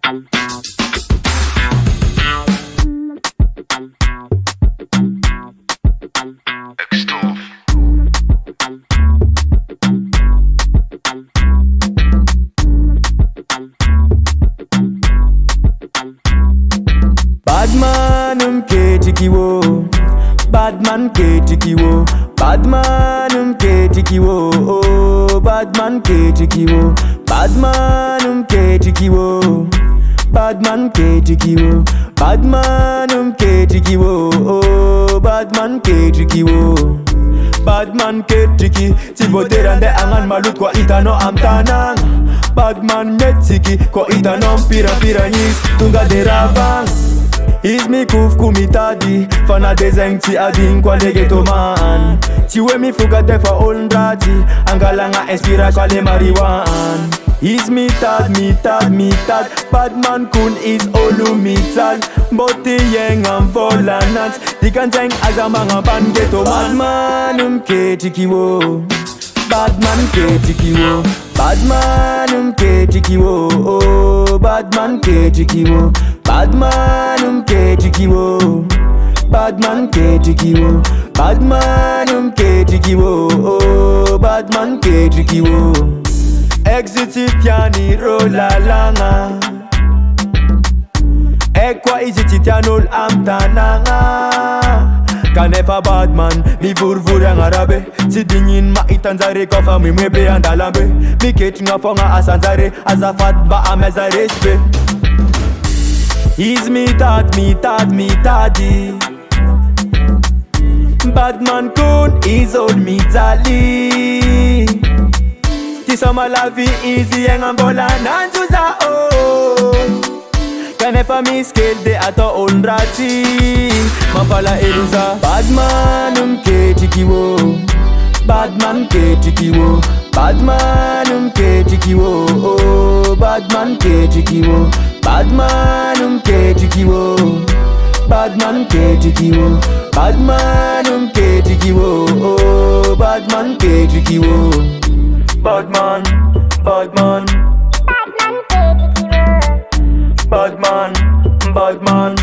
Badman KEKETO, Badman KEKETO, Badman KEKETO, oh Badman KEKETO, Badman KEKETO, Badman KEKETO, Badman KEKETO, oh Badman KEKETO. Badman KEKETO, si voterande angan malut kwa itano amtanang. Badman netiki kwa itano pira-piranis tunga deravang. Is mi kuf kumitadi fana dezengti adin kwa legeto man. Tiwe mi fuga defa ondrati angalanga inspira kwa le mariwan. Is mi tad Badman kun is olu mitad. Boti yeng am volanat di kan zeng azamanga ban geto man. Badman KEKETO, Badman KEKETO, Badman KEKETO, oh Badman KEKETO, Badman KEKETO, Badman KEKETO, Badman KEKETO, oh Badman KEKETO. Exit tiani rola langa, ekwa iziti tianol amtananga. Kanefa Badman, mi vurvurang arabe. Si dingin ma itanzare kofa mi mwebe andalambe. Mi ketinga fonga asanzare, azafat ba amezare spe. Is mi tadi. Badman kun is old mi tali. Tisoma la vie easy yang ambola nanjuza oh. Kanefa mi scale de ato ondrati mapala eluza. Badman KEKETO, Badman KEKETO, Badman KEKETO, oh Badman KEKETO, Badman KEKETO, Badman KEKETO, Badman KEKETO, oh Badman KEKETO. Badman KEKETO, Badman